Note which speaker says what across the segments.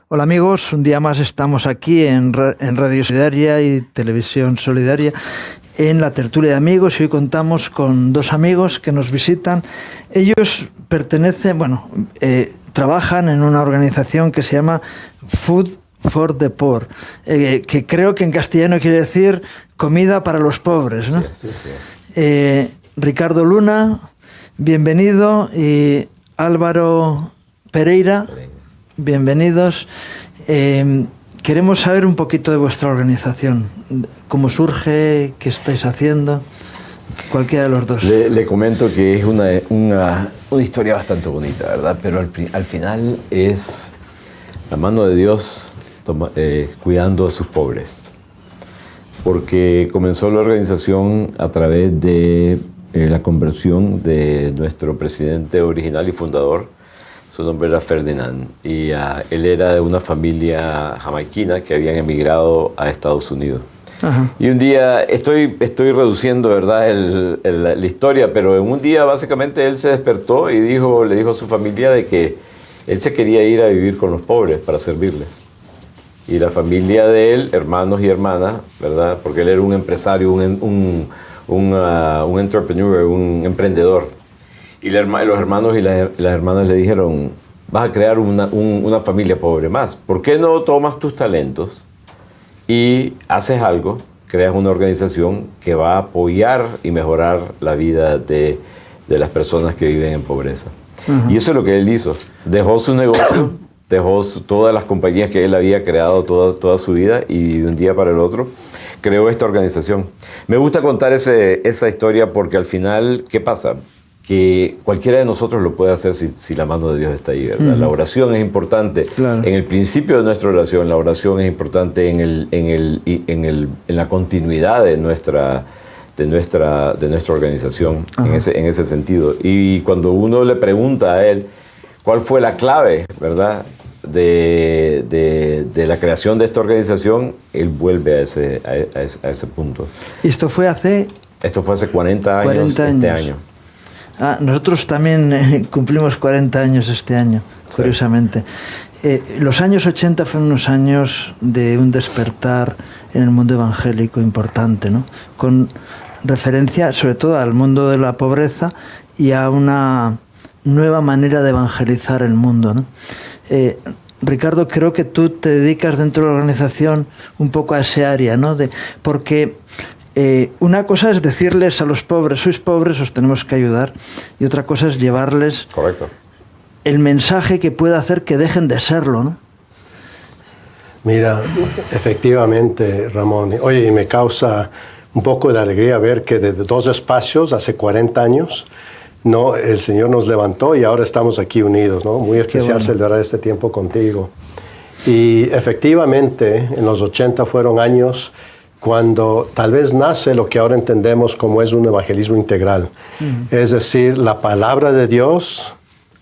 Speaker 1: Hola amigos, un día más estamos aquí en Radio Solidaria y Televisión Solidaria en la tertulia de amigos y hoy contamos con dos amigos que nos visitan. Ellos pertenecen, trabajan en una organización que se llama Food for the Poor, que creo que en castellano quiere decir comida para los pobres, ¿no?
Speaker 2: Sí, sí, sí.
Speaker 1: Ricardo Luna, bienvenido, y Álvaro Pereira, bienvenidos. Queremos saber un poquito de vuestra organización, cómo surge, qué estáis haciendo, cualquiera de los dos.
Speaker 2: Le comento que es una historia bastante bonita, ¿verdad? Pero al final es la mano de Dios cuidando a sus pobres. Porque comenzó la organización a través de la conversión de nuestro presidente original y fundador. Su nombre era Ferdinand y él era de una familia jamaiquina que habían emigrado a Estados Unidos. Ajá. Y un día, estoy reduciendo, ¿verdad?, la historia, pero en un día básicamente él se despertó y le dijo a su familia de que él se quería ir a vivir con los pobres para servirles. Y la familia de él, hermanos y hermanas, ¿verdad?, porque él era un empresario, un entrepreneur, un emprendedor. Y los hermanos y las hermanas le dijeron, vas a crear una familia pobre más. ¿Por qué no tomas tus talentos y haces algo, creas una organización que va a apoyar y mejorar la vida de las personas que viven en pobreza? Uh-huh. Y eso es lo que él hizo. Dejó su negocio, dejó todas las compañías que él había creado toda su vida y de un día para el otro creó esta organización. Me gusta contar esa historia porque al final, ¿qué pasa? Que cualquiera de nosotros lo puede hacer si la mano de Dios está ahí, ¿verdad? Uh-huh. La oración es importante. Claro. En el principio de nuestra oración, la oración es importante en la continuidad de nuestra organización, uh-huh, en ese sentido. Y cuando uno le pregunta a él cuál fue la clave, ¿verdad?, de la creación de esta organización, él vuelve a ese punto.
Speaker 1: ¿Y esto fue hace?
Speaker 2: Esto fue hace 40 años. Este año.
Speaker 1: Nosotros también cumplimos 40 años este año, sí, curiosamente. Los años 80 fueron unos años de un despertar en el mundo evangélico importante, ¿no? Con referencia sobre todo al mundo de la pobreza y a una nueva manera de evangelizar el mundo, ¿no? Ricardo, creo que tú te dedicas dentro de la organización un poco a ese área, ¿no? Porque una cosa es decirles a los pobres, sois pobres, os tenemos que ayudar, y otra cosa es llevarles, correcto, el mensaje que pueda hacer que dejen de serlo, ¿no?
Speaker 3: Mira, efectivamente, Ramón, oye, me causa un poco de alegría ver que desde dos espacios, hace 40 años, ¿no?, el Señor nos levantó y ahora estamos aquí unidos, ¿no? Muy especial celebrar este tiempo contigo. Y efectivamente, en los 80 fueron años cuando tal vez nace lo que ahora entendemos como es un evangelismo integral. Uh-huh. Es decir, la palabra de Dios,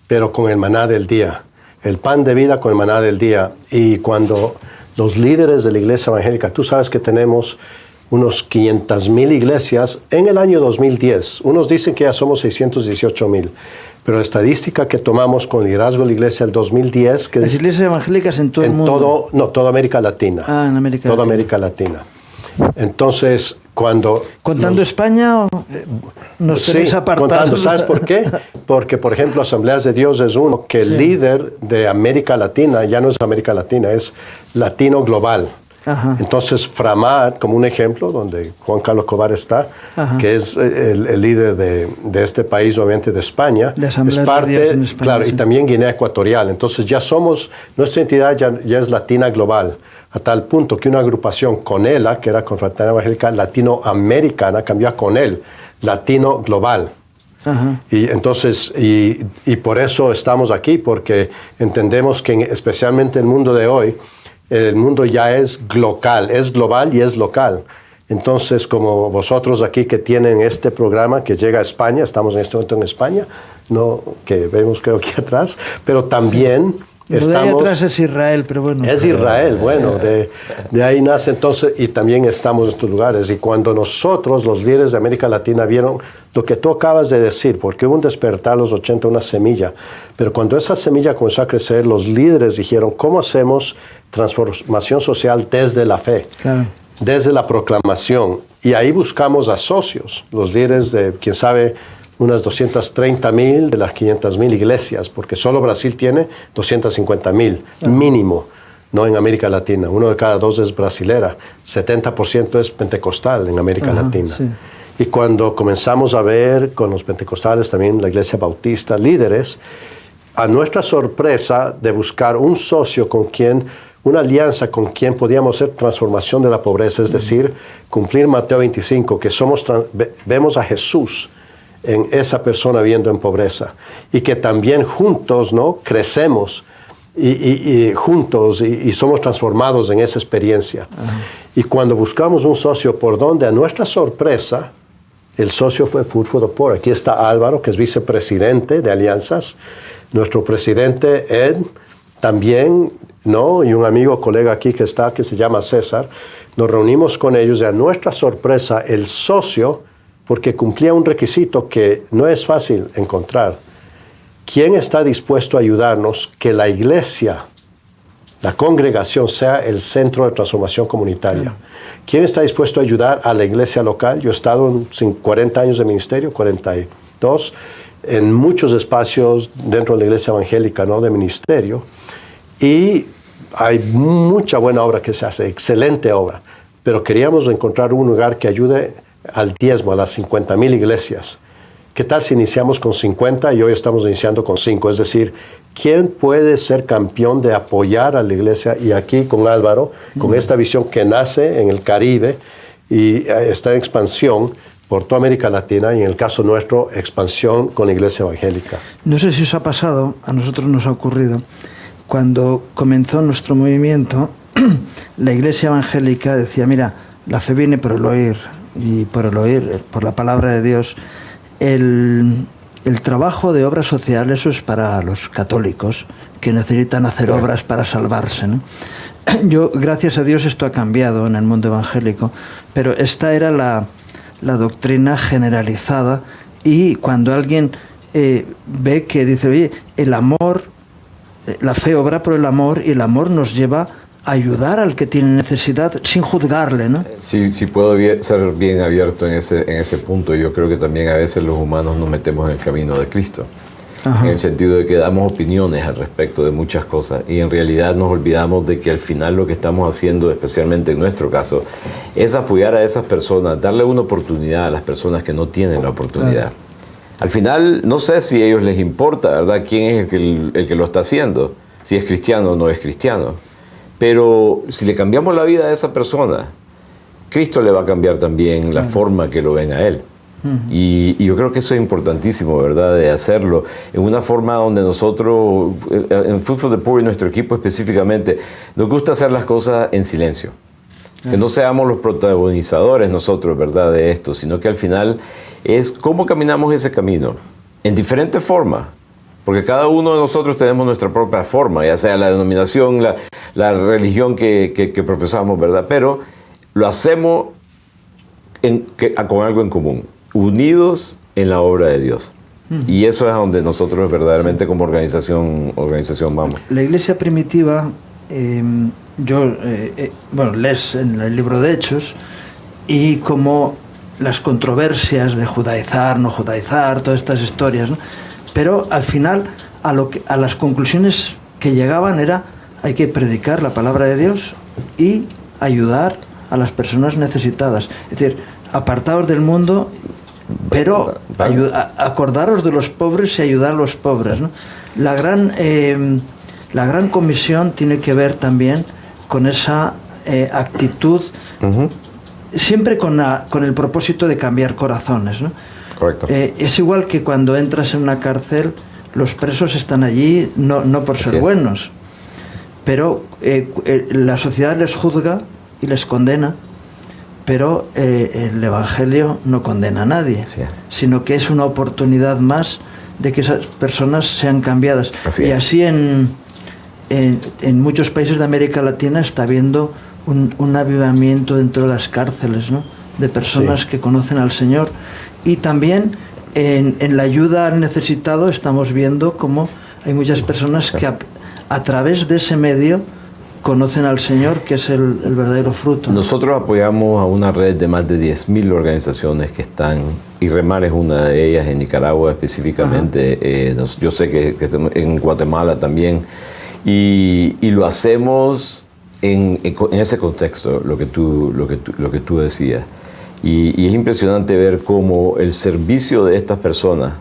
Speaker 3: pero con el maná del día. El pan de vida con el maná del día. Y cuando los líderes de la iglesia evangélica, tú sabes que tenemos unos 500,000 iglesias en el año 2010. Unos dicen que ya somos 618,000. Pero la estadística que tomamos con liderazgo de la iglesia del 2010...
Speaker 1: Las iglesias evangélicas en todo el mundo.
Speaker 3: Toda América Latina.
Speaker 1: En América
Speaker 3: Latina.
Speaker 1: Latina.
Speaker 3: América Latina. Entonces, ¿contando
Speaker 1: España o nos tenéis apartados?
Speaker 3: Contando, ¿sabes por qué? Porque, por ejemplo, Asambleas de Dios es uno que el líder de América Latina ya no es América Latina, es latino global. Ajá. Entonces, Framat, como un ejemplo, donde Juan Carlos Cobar está, ajá, que es el líder de este país, obviamente de España, es parte, de Dios en España, claro, sí, y también Guinea Ecuatorial. Entonces, nuestra entidad ya es latina global, a tal punto que una agrupación CONELA, que era Confraternidad Evangélica Latinoamericana, cambió a CONEL, Latino Global. Ajá. Y entonces, y por eso estamos aquí, porque entendemos que especialmente en el mundo de hoy, el mundo ya es local, es global y es local. Entonces, como vosotros aquí que tienen este programa que llega a España, estamos en este momento en España, ¿no?, que vemos creo aquí atrás, pero también
Speaker 1: Lo de ahí atrás es Israel, pero bueno.
Speaker 3: Es Israel, bueno, de ahí nace entonces, y también estamos en estos lugares. Y cuando nosotros, los líderes de América Latina, vieron lo que tú acabas de decir, porque hubo un despertar a los 80, una semilla, pero cuando esa semilla comenzó a crecer, los líderes dijeron, ¿cómo hacemos transformación social desde la fe?
Speaker 1: Claro.
Speaker 3: Desde la proclamación. Y ahí buscamos a socios, los líderes de, quién sabe, unas 230,000 de las 500,000 iglesias, porque solo Brasil tiene 250,000 mínimo, no en América Latina. 1 de cada 2 es brasilera, 70% es pentecostal en América Latina.
Speaker 1: Sí.
Speaker 3: Y cuando comenzamos a ver con los pentecostales, también la iglesia bautista, líderes, a nuestra sorpresa de buscar un socio con quien, una alianza con quien podíamos hacer transformación de la pobreza, es decir, cumplir Mateo 25, que vemos a Jesús en esa persona viviendo en pobreza, y que también juntos, ¿no?, crecemos y juntos y somos transformados en esa experiencia. Y cuando buscamos un socio, por donde a nuestra sorpresa el socio fue Food for the Poor. Aquí está Álvaro, que es vicepresidente de Alianzas, nuestro presidente Ed también, ¿no?, y un amigo, colega aquí que está, que se llama César. Nos reunimos con ellos y a nuestra sorpresa el socio, porque cumplía un requisito que no es fácil encontrar. ¿Quién está dispuesto a ayudarnos que la iglesia, la congregación, sea el centro de transformación comunitaria? ¿Quién está dispuesto a ayudar a la iglesia local? Yo he estado en 40 años de ministerio, 42, en muchos espacios dentro de la iglesia evangélica, ¿no?, de ministerio, y hay mucha buena obra que se hace, excelente obra, pero queríamos encontrar un lugar que ayude al diezmo, a las 50,000 iglesias. ¿Qué tal si iniciamos con 50 y hoy estamos iniciando con 5? Es decir, ¿quién puede ser campeón de apoyar a la iglesia? Y aquí con Álvaro, con esta visión que nace en el Caribe y está en expansión por toda América Latina, y en el caso nuestro, expansión con la iglesia evangélica.
Speaker 1: No sé si os ha pasado, a nosotros nos ha ocurrido, cuando comenzó nuestro movimiento, la iglesia evangélica decía, mira, la fe viene por el oír, y por el oír, por la palabra de Dios. El trabajo de obra social, eso es para los católicos que necesitan hacer obras para salvarse, ¿no? Yo, gracias a Dios, esto ha cambiado en el mundo evangélico, pero esta era la doctrina generalizada, y cuando alguien ve que dice, oye, el amor, la fe obra por el amor, y el amor nos lleva ayudar al que tiene necesidad sin juzgarle, ¿no?
Speaker 2: Sí, puedo ser bien abierto en ese punto. Yo creo que también a veces los humanos nos metemos en el camino de Cristo. En el sentido de que damos opiniones al respecto de muchas cosas y en realidad nos olvidamos de que al final lo que estamos haciendo, especialmente en nuestro caso, es apoyar a esas personas, darle una oportunidad a las personas que no tienen la oportunidad. Al final, no sé si a ellos les importa, ¿verdad?, quién es el que lo está haciendo, si es cristiano o no es cristiano. Pero si le cambiamos la vida a esa persona, Cristo le va a cambiar también la forma que lo ven a él. Y yo creo que eso es importantísimo, ¿verdad?, de hacerlo en una forma donde nosotros, en Food for the Poor y nuestro equipo específicamente, nos gusta hacer las cosas en silencio. Que no seamos los protagonizadores nosotros, ¿verdad?, de esto, sino que al final es cómo caminamos ese camino, en diferentes formas. Porque cada uno de nosotros tenemos nuestra propia forma, ya sea la denominación, la religión que profesamos, ¿verdad? Pero lo hacemos con algo en común, unidos en la obra de Dios. Y eso es a donde nosotros verdaderamente como organización vamos.
Speaker 1: La iglesia primitiva, lees en el libro de Hechos, y como las controversias de judaizar, no judaizar, todas estas historias, ¿no? Pero al final a las conclusiones que llegaban era, hay que predicar la palabra de Dios y ayudar a las personas necesitadas. Es decir, apartaos del mundo, pero acordaros de los pobres y ayudar a los pobres, ¿no? La gran comisión tiene que ver también con esa actitud, siempre con el propósito de cambiar corazones, ¿no?
Speaker 2: Correcto.
Speaker 1: Es igual que cuando entras en una cárcel, los presos están allí no por ser buenos, pero la sociedad les juzga y les condena, pero el Evangelio no condena a nadie, sino que es una oportunidad más de que esas personas sean cambiadas. Y así en en muchos países de América Latina está habiendo un avivamiento dentro de las cárceles, ¿no? De personas que conocen al Señor. Y también en la ayuda al necesitado estamos viendo cómo hay muchas personas que a través de ese medio conocen al Señor, que es el verdadero fruto.
Speaker 2: Nosotros apoyamos a una red de más de 10.000 organizaciones que están, y Remar es una de ellas, en Nicaragua específicamente, yo sé que en Guatemala también, y lo hacemos en ese contexto, lo que tú decías. Y es impresionante ver cómo el servicio de estas personas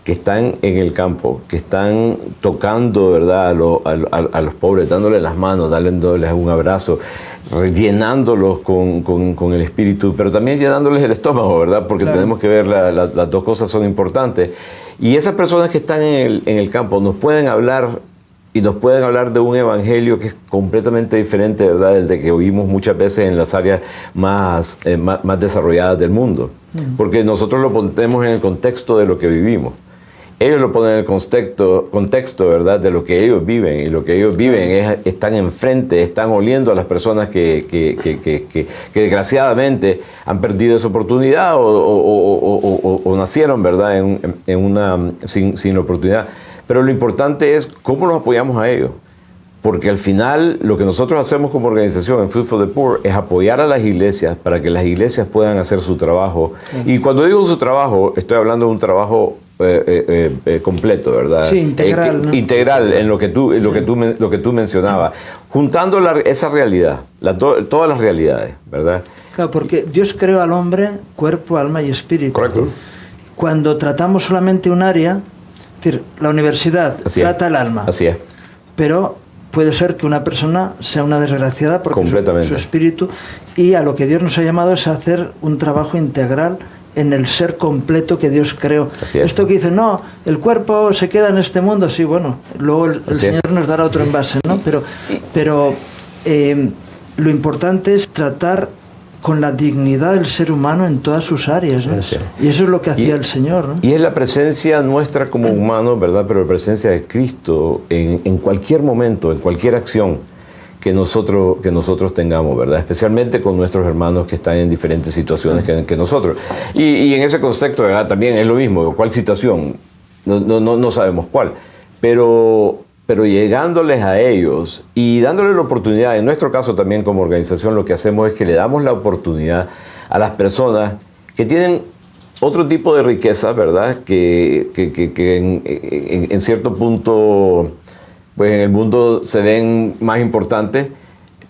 Speaker 2: que están en el campo, que están tocando, ¿verdad?, a los pobres, dándoles las manos, dándoles un abrazo, llenándolos con el espíritu, pero también llenándoles el estómago, ¿verdad? Porque tenemos que ver, las dos cosas son importantes. Y esas personas que están en el campo nos pueden hablar, y nos pueden hablar de un evangelio que es completamente diferente, ¿verdad?, del de que oímos muchas veces en las áreas más desarrolladas del mundo. Porque nosotros lo ponemos en el contexto de lo que vivimos. Ellos lo ponen en el contexto, ¿verdad?, de lo que ellos viven. Y lo que ellos viven están enfrente, están oliendo a las personas que desgraciadamente han perdido esa oportunidad o nacieron, ¿verdad?, sin la oportunidad. Pero lo importante es cómo los apoyamos a ellos. Porque al final lo que nosotros hacemos como organización en Food for the Poor es apoyar a las iglesias para que las iglesias puedan hacer su trabajo. Y cuando digo su trabajo, estoy hablando de un trabajo completo, ¿verdad?
Speaker 1: Sí, integral, ¿no?
Speaker 2: Integral en lo que tú mencionabas. Juntando esa realidad, todas las realidades, ¿verdad?
Speaker 1: Claro, porque Dios creó al hombre cuerpo, alma y espíritu.
Speaker 2: Correcto.
Speaker 1: Cuando tratamos solamente un área, es decir, la universidad trata el alma.
Speaker 2: Así es.
Speaker 1: Pero puede ser que una persona sea una desgraciada porque su espíritu, y a lo que Dios nos ha llamado es a hacer un trabajo integral en el ser completo que Dios creó. Esto que dice, no, el cuerpo se queda en este mundo, sí, bueno, luego el Señor nos dará otro envase, ¿no? Pero lo importante es tratar con la dignidad del ser humano en todas sus áreas, ¿no? Y eso es lo que hacía el Señor, ¿no?
Speaker 2: Y es la presencia nuestra como humanos, ¿verdad? Pero la presencia de Cristo en cualquier momento, en cualquier acción que nosotros tengamos, ¿verdad? Especialmente con nuestros hermanos que están en diferentes situaciones que nosotros. Y en ese contexto, ¿verdad?, también es lo mismo. ¿Cuál situación? No sabemos cuál. Pero llegándoles a ellos y dándoles la oportunidad, en nuestro caso también como organización, lo que hacemos es que le damos la oportunidad a las personas que tienen otro tipo de riqueza, ¿verdad?, que en cierto punto, pues en el mundo se ven más importantes,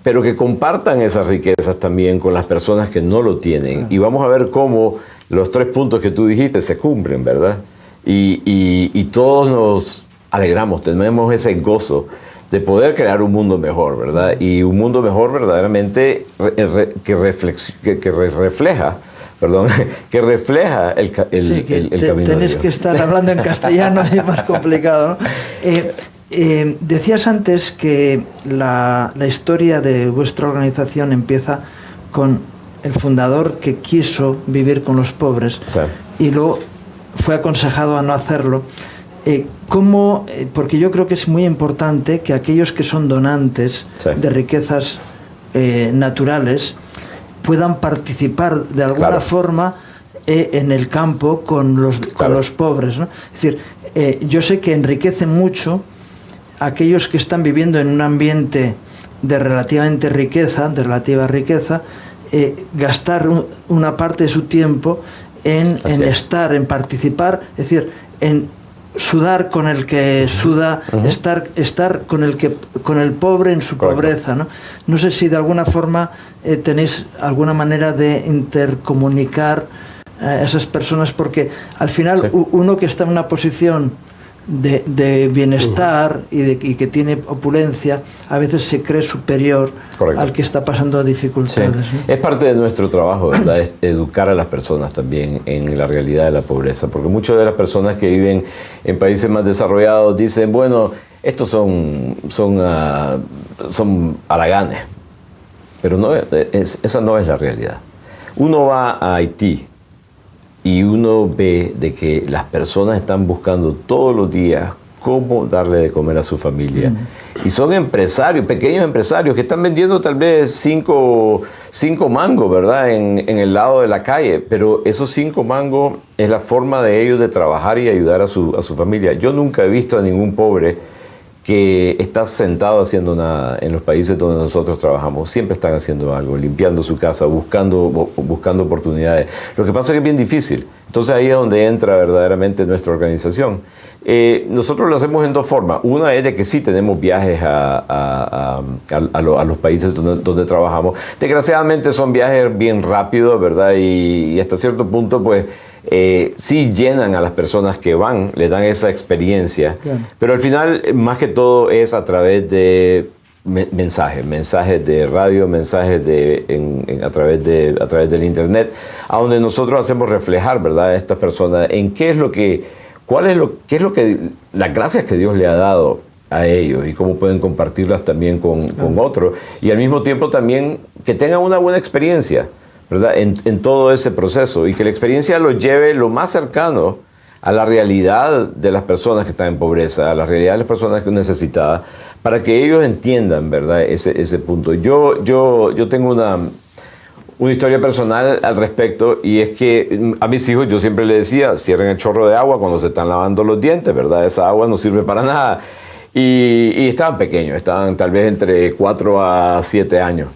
Speaker 2: pero que compartan esas riquezas también con las personas que no lo tienen. Y vamos a ver cómo los 3 puntos que tú dijiste se cumplen, ¿verdad? Y todos nos alegramos, tenemos ese gozo de poder crear un mundo mejor, ¿verdad? Y un mundo mejor verdaderamente que refleja el camino.
Speaker 1: Tenés que estar hablando en castellano, es más complicado, ¿no? Decías antes que la historia de vuestra organización empieza con el fundador que quiso vivir con los pobres, y luego fue aconsejado a no hacerlo. ¿Cómo? Porque yo creo que es muy importante que aquellos que son donantes de riquezas naturales puedan participar de alguna forma en el campo con los pobres, ¿no? Es decir, yo sé que enriquece mucho a aquellos que están viviendo en un ambiente de relativa riqueza, gastar una parte de su tiempo en estar, en participar, es decir, en sudar con el que suda, estar con el pobre en su pobreza, ¿no? No sé si de alguna forma tenéis alguna manera de intercomunicar a esas personas, porque al final uno que está en una posición de bienestar y que tiene opulencia, a veces se cree superior al que está pasando dificultades, ¿no?
Speaker 2: Es parte de nuestro trabajo, ¿verdad? Es educar a las personas también en la realidad de la pobreza, porque muchas de las personas que viven en países más desarrollados dicen, bueno, estos son haraganes, pero esa no es la realidad. Uno va a Haití y uno ve de que las personas están buscando todos los días cómo darle de comer a su familia. Y son empresarios, pequeños empresarios, que están vendiendo tal vez 5 mangos, ¿verdad? En el lado de la calle. Pero esos 5 mangos es la forma de ellos de trabajar y ayudar a su familia. Yo nunca he visto a ningún pobre que está sentado haciendo nada en los países donde nosotros trabajamos. Siempre están haciendo algo, limpiando su casa, buscando oportunidades. Lo que pasa es que es bien difícil. Entonces ahí es donde entra verdaderamente nuestra organización. Nosotros lo hacemos en 2 formas. Una es de que sí tenemos viajes a los países donde trabajamos. Desgraciadamente son viajes bien rápidos, ¿verdad? Y hasta cierto punto, pues, sí llenan a las personas que van, les dan esa experiencia. Claro. Pero al final, más que todo, es a través de mensajes de radio, mensajes a través del internet, a donde nosotros hacemos reflejar, ¿verdad?, a estas personas en qué es lo que las gracias que Dios le ha dado a ellos y cómo pueden compartirlas también con otros, y al mismo tiempo también que tengan una buena experiencia, ¿verdad?, en todo ese proceso, y que la experiencia los lleve lo más cercano a la realidad de las personas que están en pobreza, a la realidad de las personas que necesitadas, para que ellos entiendan, ¿verdad?, ese punto. Yo tengo una historia personal al respecto, y es que a mis hijos yo siempre les decía, cierren el chorro de agua cuando se están lavando los dientes, ¿verdad? Esa agua no sirve para nada. Y estaban pequeños, estaban tal vez entre 4 a 7 años.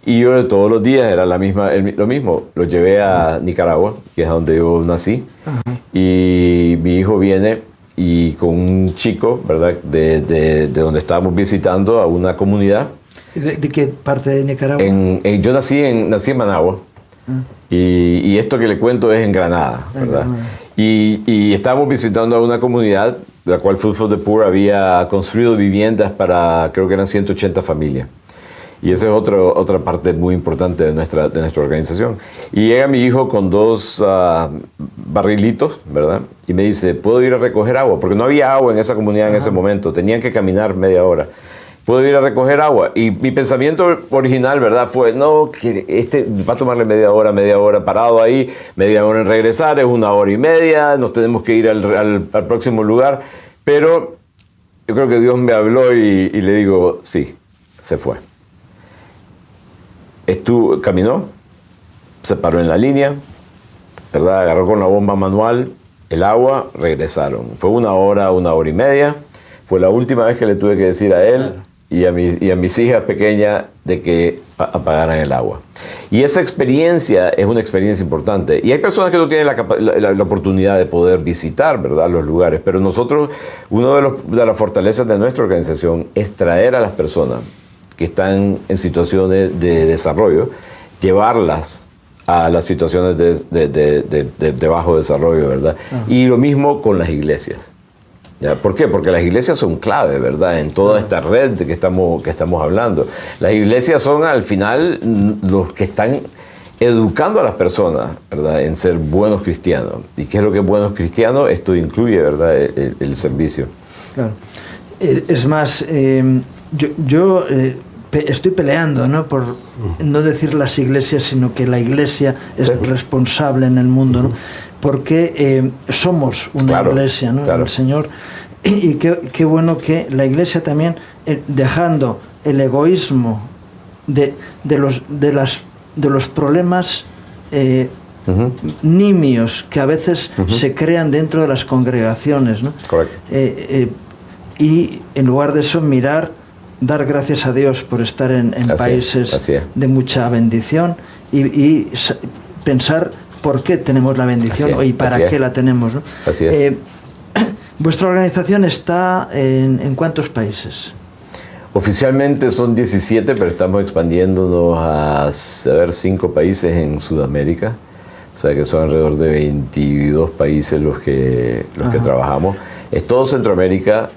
Speaker 2: Y yo todos los días era lo mismo. Los llevé a Nicaragua, que es donde yo nací. Uh-huh. Y mi hijo viene y con un chico, ¿verdad?, de donde estábamos visitando a una comunidad.
Speaker 1: ¿De qué parte de Nicaragua?
Speaker 2: Yo nací en Managua. Y esto que le cuento es en Granada, ¿verdad? Y estábamos visitando a una comunidad, la cual Food for the Poor había construido viviendas para, creo que eran 180 familias. Y esa es otra parte muy importante de nuestra organización. Y llega mi hijo con 2 barrilitos, ¿verdad? Y me dice, ¿puedo ir a recoger agua? Porque no había agua en esa comunidad en ese momento. Tenían que caminar media hora. ¿Puedo ir a recoger agua? Y mi pensamiento original, ¿verdad?, fue, no, que va a tomarle media hora parado ahí, media hora en regresar, es 1 hora y media, nos tenemos que ir al próximo lugar. Pero yo creo que Dios me habló y le digo, sí, se fue. Caminó, se paró en la línea, ¿verdad?, agarró con la bomba manual el agua, regresaron. Fue 1 hora y media. Fue la última vez que le tuve que decir a él y a mis hijas pequeñas de que apagaran el agua. Y esa experiencia es una experiencia importante. Y hay personas que no tienen la oportunidad de poder visitar, ¿verdad?, los lugares. Pero nosotros, una de las fortalezas de nuestra organización es traer a las personas que están en situaciones de desarrollo, llevarlas a las situaciones de bajo desarrollo, ¿verdad? Uh-huh. Y lo mismo con las iglesias. ¿Ya? ¿Por qué? Porque las iglesias son clave, ¿verdad?, en toda esta red de que estamos hablando. Las iglesias son al final los que están educando a las personas, ¿verdad?, en ser buenos cristianos. ¿Y qué es lo que es buenos cristianos? Esto incluye, ¿verdad?, el servicio. Claro.
Speaker 1: Es más, yo estoy peleando, ¿no?, por no decir las iglesias, sino que la iglesia es responsable en el mundo, ¿no? Porque somos una iglesia, ¿no?, el Señor. Y qué bueno que la iglesia también, dejando el egoísmo de los problemas nimios que a veces se crean dentro de las congregaciones, ¿no?
Speaker 2: Correcto.
Speaker 1: Y en lugar de eso, dar gracias a Dios por estar en países de mucha bendición y pensar por qué tenemos la bendición y para qué la tenemos, ¿no?
Speaker 2: Así es.
Speaker 1: ¿Vuestra organización está en cuántos países?
Speaker 2: Oficialmente son 17, pero estamos expandiéndonos a 5 países en Sudamérica. O sea que son alrededor de 22 países los que trabajamos. Es todo Centroamérica,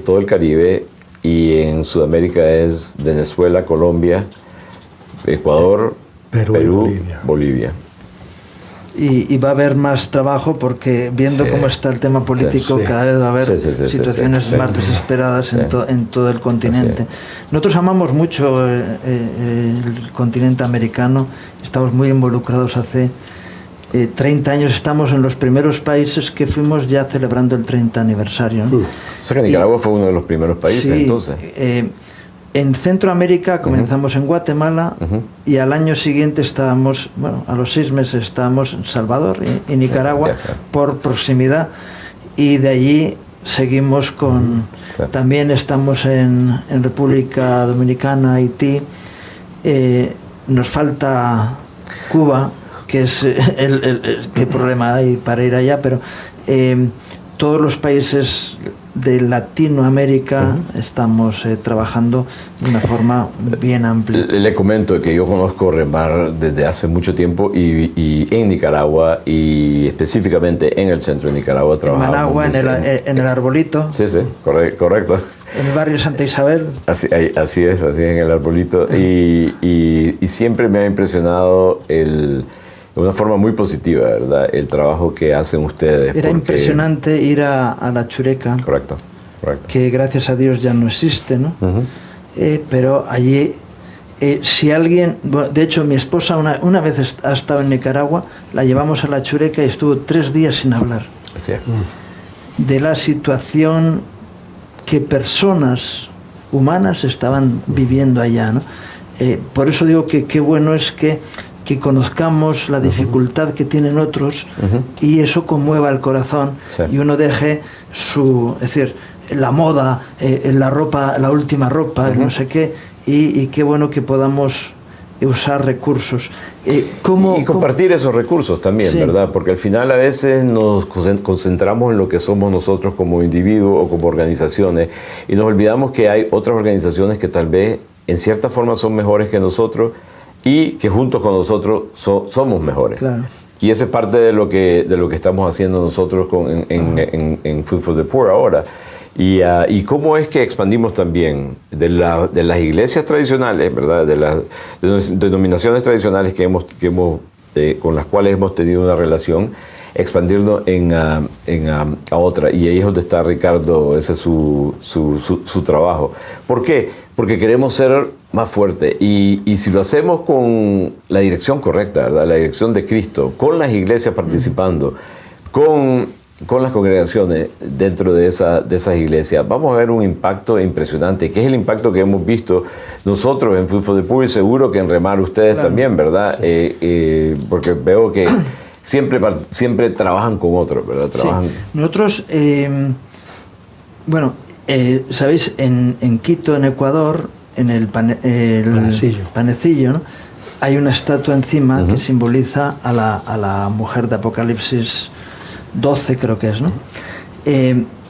Speaker 2: todo el Caribe, y en Sudamérica es Venezuela, Colombia, Ecuador, Perú, Bolivia.
Speaker 1: Y va a haber más trabajo porque viendo cómo está el tema político, cada vez va a haber situaciones más desesperadas en todo el continente. Nosotros amamos mucho el continente americano, estamos muy involucrados hace 30 años, estamos en los primeros países que fuimos ya celebrando el 30 aniversario, ¿no?
Speaker 2: O sea que Nicaragua fue uno de los primeros países,
Speaker 1: sí,
Speaker 2: entonces.
Speaker 1: En Centroamérica comenzamos en Guatemala y al año siguiente estábamos, bueno, a los 6 meses estábamos en Salvador y Nicaragua por proximidad, y de allí seguimos con... También estamos en República Dominicana, Haití, nos falta Cuba, que es qué problema hay para ir allá, pero todos los países de Latinoamérica estamos trabajando de una forma bien amplia.
Speaker 2: Le comento que yo conozco Remar desde hace mucho tiempo y en Nicaragua, y específicamente en el centro de Nicaragua trabajamos.
Speaker 1: Managua, en el Arbolito.
Speaker 2: Sí, correcto.
Speaker 1: En el barrio Santa Isabel.
Speaker 2: Así es, en el Arbolito. Y siempre me ha impresionado de una forma muy positiva, ¿verdad?, el trabajo que hacen ustedes.
Speaker 1: Era impresionante ir a la Chureca.
Speaker 2: Correcto.
Speaker 1: Que gracias a Dios ya no existe, ¿no? Pero allí, si alguien... De hecho, mi esposa una vez ha estado en Nicaragua, la llevamos a la Chureca y estuvo 3 días sin hablar.
Speaker 2: Así es.
Speaker 1: De la situación que personas humanas estaban viviendo allá, ¿no? Por eso digo que qué bueno es que conozcamos la dificultad que tienen otros y eso conmueva el corazón y uno deje es decir, la moda, la ropa, la última ropa, no sé qué, y qué bueno que podamos usar recursos.
Speaker 2: Y compartir esos recursos también, ¿verdad? Porque al final a veces nos concentramos en lo que somos nosotros como individuos o como organizaciones y nos olvidamos que hay otras organizaciones que tal vez en cierta forma son mejores que nosotros y que juntos con nosotros somos mejores.
Speaker 1: Claro.
Speaker 2: Y esa es parte de lo que estamos haciendo nosotros en Food for the Poor ahora. Y cómo es que expandimos también de las iglesias tradicionales, ¿verdad?, de las denominaciones tradicionales con las cuales hemos tenido una relación, expandirnos a otra. Y ahí es donde está Ricardo, ese es su trabajo. ¿Por qué? Porque queremos ser más fuertes. Y si lo hacemos con la dirección correcta, ¿verdad?, la dirección de Cristo, con las iglesias participando, con las congregaciones dentro de esas iglesias, vamos a ver un impacto impresionante, que es el impacto que hemos visto nosotros en Food for the Poor y seguro que en Remar ustedes también, ¿verdad? Sí. Porque veo que siempre trabajan con otros, ¿verdad?
Speaker 1: Sí. Nosotros, sabéis, en Quito, en Ecuador, en el panecillo, ¿no?, hay una estatua encima que simboliza a la mujer de Apocalipsis 12, creo que es, ¿no?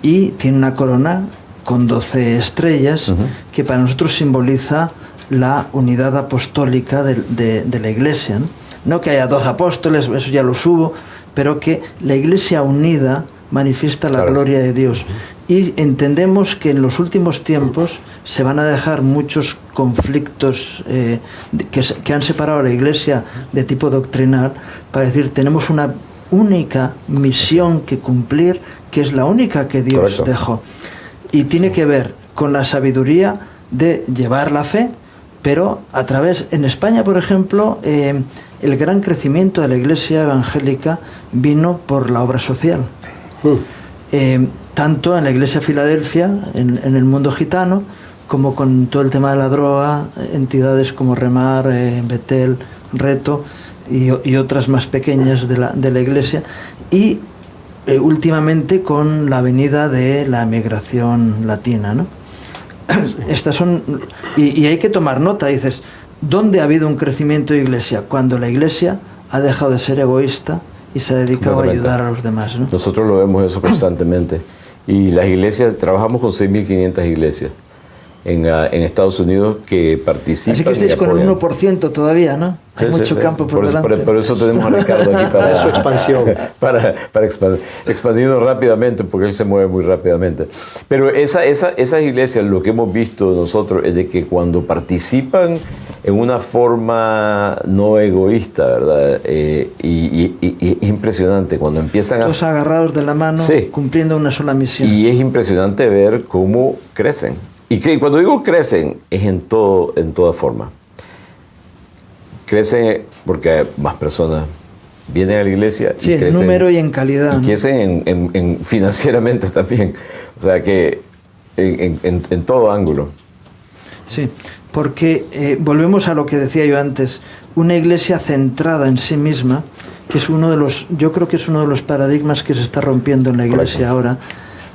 Speaker 1: Y tiene una corona con 12 estrellas que para nosotros simboliza la unidad apostólica de la Iglesia, ¿no? No que haya 12 apóstoles, eso ya lo subo, pero que la Iglesia unida manifiesta la gloria de Dios. Y entendemos que en los últimos tiempos se van a dejar muchos conflictos que han separado a la Iglesia de tipo doctrinal, para decir, tenemos una única misión que cumplir, que es la única que Dios dejó. Y tiene que ver con la sabiduría de llevar la fe, pero a través, en España, por ejemplo, el gran crecimiento de la Iglesia evangélica vino por la obra social. Tanto en la Iglesia de Filadelfia, en el mundo gitano, como con todo el tema de la droga, entidades como Remar, Betel, Reto, y otras más pequeñas de la Iglesia, y últimamente con la venida de la emigración latina, ¿no? Estas son, y hay que tomar nota, dices, ¿dónde ha habido un crecimiento de Iglesia? Cuando la Iglesia ha dejado de ser egoísta y se ha dedicado a ayudar a los demás, ¿no?
Speaker 2: Nosotros lo vemos eso constantemente, y las iglesias, trabajamos con 6.500 iglesias en Estados Unidos que participan.
Speaker 1: Así que estáis con el 1% todavía, ¿no? Hay mucho campo por delante.
Speaker 2: Por eso tenemos a Ricardo aquí para
Speaker 3: su expansión.
Speaker 2: Para expandirnos rápidamente, porque él se mueve muy rápidamente. Pero esas iglesias, lo que hemos visto nosotros es de que cuando participan en una forma no egoísta, ¿verdad? Y es impresionante cuando empiezan
Speaker 1: todos agarrados de la mano, cumpliendo una sola misión.
Speaker 2: Y es impresionante ver cómo crecen. Y cuando digo crecen, es en toda forma. Crecen porque hay más personas vienen a la iglesia
Speaker 1: sí,
Speaker 2: y crecen.
Speaker 1: En número y en calidad.
Speaker 2: Y crecen en financieramente también. O sea que en todo ángulo.
Speaker 1: Sí, porque volvemos a lo que decía yo antes, una iglesia centrada en sí misma, que es yo creo que es uno de los paradigmas que se está rompiendo en la iglesia ahora,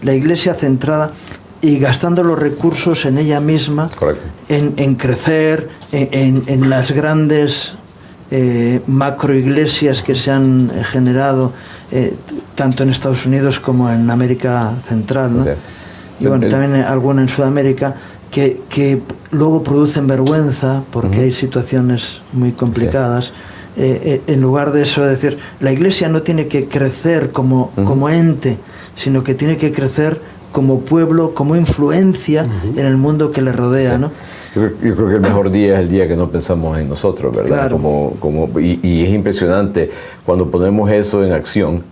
Speaker 1: la iglesia centrada y gastando los recursos en ella misma, en crecer, en las grandes macroiglesias que se han generado tanto en Estados Unidos como en América Central, ¿no? Sí. Y bueno, también alguna en Sudamérica, que luego producen vergüenza porque hay situaciones muy complicadas. Sí. En lugar de eso, decir, la iglesia no tiene que crecer como ente, sino que tiene que crecer como pueblo, como influencia en el mundo que le rodea, sí. ¿no?
Speaker 2: Yo creo que el mejor día es el día que no pensamos en nosotros, ¿verdad?
Speaker 1: Claro.
Speaker 2: Y es impresionante cuando ponemos eso en acción,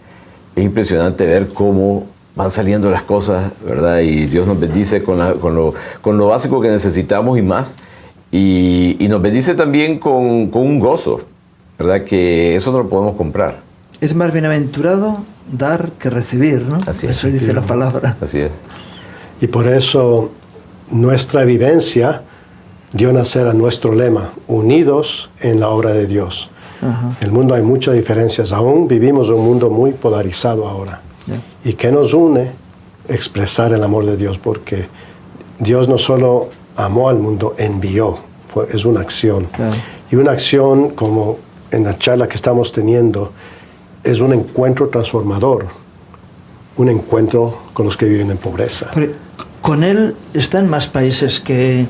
Speaker 2: es impresionante ver cómo van saliendo las cosas, ¿verdad? Y Dios nos bendice con lo básico que necesitamos y más. Y nos bendice también con un gozo, ¿verdad? Que eso no lo podemos comprar.
Speaker 1: Es más bienaventurado dar que recibir, ¿no?
Speaker 2: Así es.
Speaker 1: Eso dice la palabra.
Speaker 2: Así es.
Speaker 3: Y por eso nuestra vivencia dio nacer a nuestro lema, unidos en la obra de Dios. Ajá. En el mundo hay muchas diferencias, aún vivimos un mundo muy polarizado ahora. ¿Y qué nos une? Expresar el amor de Dios, porque Dios no solo amó al mundo, envió, es una acción. Y una acción, como en la charla que estamos teniendo, es un encuentro transformador, un encuentro con los que viven en pobreza.
Speaker 1: Pero con él está en más países que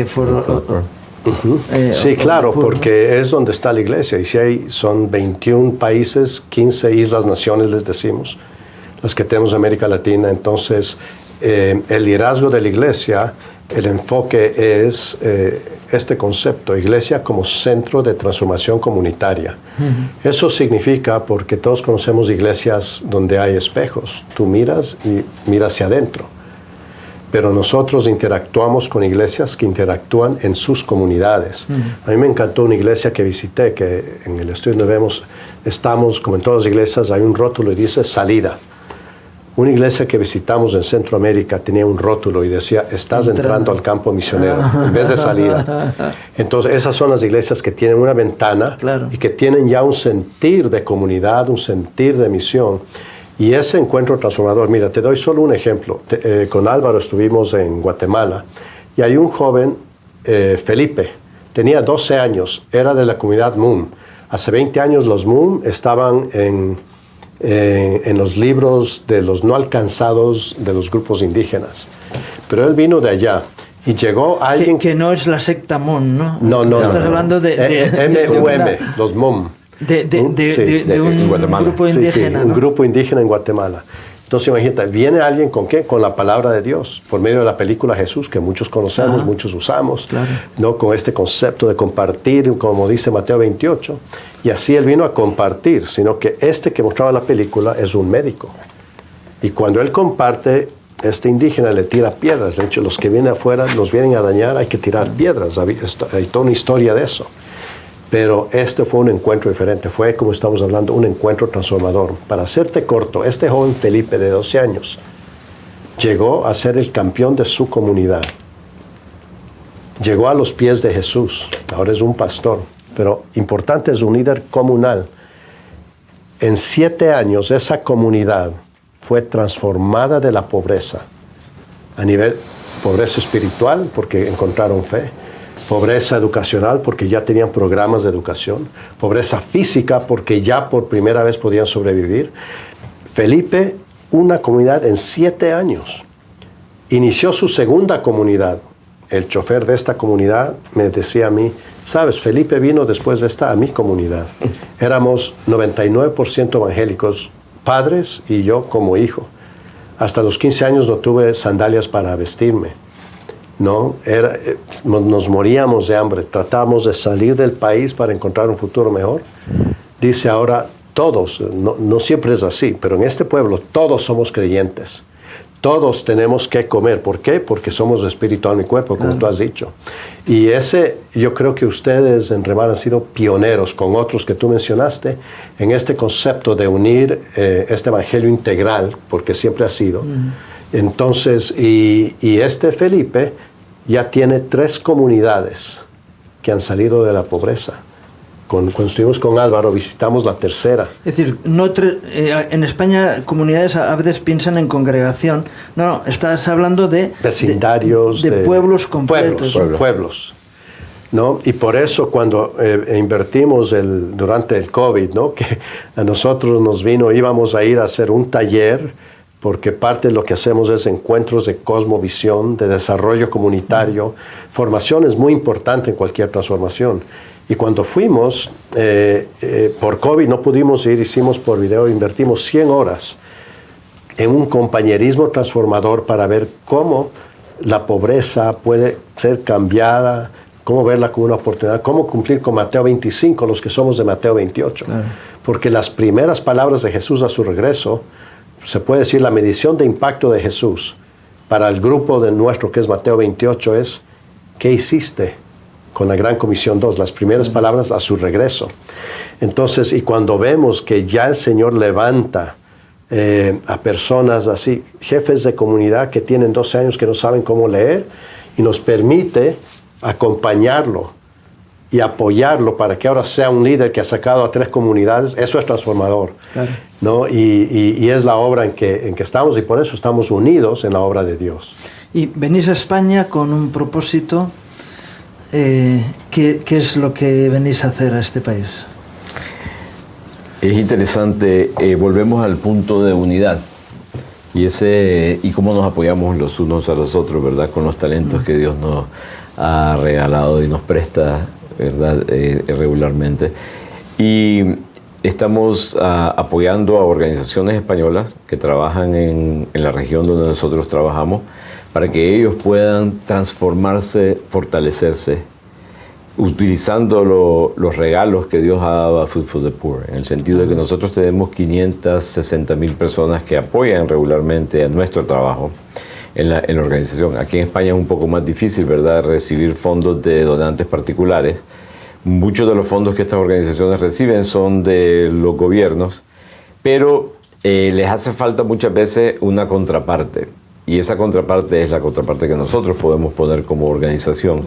Speaker 1: fueron...
Speaker 3: Sí, claro, porque es donde está la iglesia. Y si son 21 países, 15 islas, naciones, les decimos, las que tenemos en América Latina. Entonces, el liderazgo de la iglesia, el enfoque es este concepto, iglesia como centro de transformación comunitaria. Eso significa, porque todos conocemos iglesias donde hay espejos, tú miras y miras hacia adentro. Pero nosotros interactuamos con iglesias que interactúan en sus comunidades. A mí me encantó una iglesia que visité, que en el estudio donde vemos, estamos, como en todas las iglesias, hay un rótulo y dice salida. Una iglesia que visitamos en Centroamérica tenía un rótulo y decía, estás entrando al campo misionero, en vez de salida. Entonces, esas son las iglesias que tienen una ventana y que tienen ya un sentir de comunidad, un sentir de misión. Y ese encuentro transformador, mira, te doy solo un ejemplo. Con Álvaro estuvimos en Guatemala y hay un joven, Felipe, tenía 12 años, era de la comunidad MUM. Hace 20 años los MUM estaban en los libros de los no alcanzados de los grupos indígenas. Pero él vino de allá y llegó alguien...
Speaker 1: Que no es la secta MUM, ¿no?
Speaker 3: No.
Speaker 1: Estás hablando de
Speaker 3: MUM, los MUM.
Speaker 1: De un grupo indígena,
Speaker 3: ¿no? Un grupo indígena en Guatemala. Entonces imagínate, viene alguien ¿con qué? Con la palabra de Dios, por medio de la película Jesús, que muchos conocemos, muchos usamos, ¿no? Con este concepto de compartir, como dice Mateo 28. Y así él vino a compartir, sino que este que mostraba la película es un médico. Y cuando él comparte, este indígena le tira piedras. De hecho, los que vienen afuera nos vienen a dañar, hay que tirar piedras. Hay toda una historia de eso. Pero este fue un encuentro diferente, fue, como estamos hablando, un encuentro transformador. Para hacerte corto, este joven Felipe de 12 años llegó a ser el campeón de su comunidad. Llegó a los pies de Jesús, ahora es un pastor, pero importante, es un líder comunal. En 7 años esa comunidad fue transformada de la pobreza, a nivel pobreza espiritual, porque encontraron fe, pobreza educacional porque ya tenían programas de educación, pobreza física porque ya por primera vez podían sobrevivir. Felipe, una comunidad en 7 años. Inició su segunda comunidad. El chofer de esta comunidad me decía a mí, sabes, Felipe vino después de esta a mi comunidad. Éramos 99% evangélicos, padres y yo como hijo. Hasta los 15 años no tuve sandalias para vestirme. ¿No? Nos moríamos de hambre, tratábamos de salir del país para encontrar un futuro mejor. Dice ahora, todos, no siempre es así, pero en este pueblo todos somos creyentes, todos tenemos que comer. ¿Por qué? Porque somos espíritu, alma y cuerpo, como tú has dicho. Y yo creo que ustedes en Remar han sido pioneros con otros que tú mencionaste en este concepto de unir este evangelio integral, porque siempre ha sido. Entonces, y Felipe ya tiene 3 comunidades que han salido de la pobreza. Cuando estuvimos con Álvaro, visitamos la tercera.
Speaker 1: Es decir, en España comunidades a veces piensan en congregación. No, estás hablando de
Speaker 3: vecindarios,
Speaker 1: de pueblos completos.
Speaker 3: Pueblos. ¿No? Y por eso cuando invertimos durante el COVID, ¿no? Que a nosotros íbamos a ir a hacer un taller, porque parte de lo que hacemos es encuentros de cosmovisión, de desarrollo comunitario. Formación es muy importante en cualquier transformación. Y cuando fuimos, por COVID no pudimos ir, hicimos por video, invertimos 100 horas en un compañerismo transformador para ver cómo la pobreza puede ser cambiada, cómo verla como una oportunidad, cómo cumplir con Mateo 25, los que somos de Mateo 28. Claro. Porque las primeras palabras de Jesús a su regreso, se puede decir la medición de impacto de Jesús para el grupo de nuestro que es Mateo 28 es, ¿qué hiciste con la Gran Comisión 2? Las primeras palabras a su regreso. Entonces, y cuando vemos que ya el Señor levanta a personas así, jefes de comunidad que tienen 12 años que no saben cómo leer, y nos permite acompañarlo y apoyarlo para que ahora sea un líder que ha sacado a 3 comunidades, eso es transformador. Claro. ¿No? Y es la obra en que estamos, y por eso estamos unidos en la obra de Dios.
Speaker 1: Y venís a España con un propósito. ¿Qué es lo que venís a hacer a este país?
Speaker 2: Es interesante, volvemos al punto de unidad y cómo nos apoyamos los unos a los otros, ¿verdad? Con los talentos que Dios nos ha regalado y nos presta, ¿verdad? Regularmente. Y estamos apoyando a organizaciones españolas que trabajan en la región donde nosotros trabajamos, para que ellos puedan transformarse, fortalecerse, utilizando los regalos que Dios ha dado a Food for the Poor, en el sentido de que nosotros tenemos 560,000 personas que apoyan regularmente a nuestro trabajo en la organización. Aquí en España es un poco más difícil, ¿verdad?, recibir fondos de donantes particulares. Muchos de los fondos que estas organizaciones reciben son de los gobiernos, pero les hace falta muchas veces una contraparte. Y esa contraparte es la contraparte que nosotros podemos poner como organización.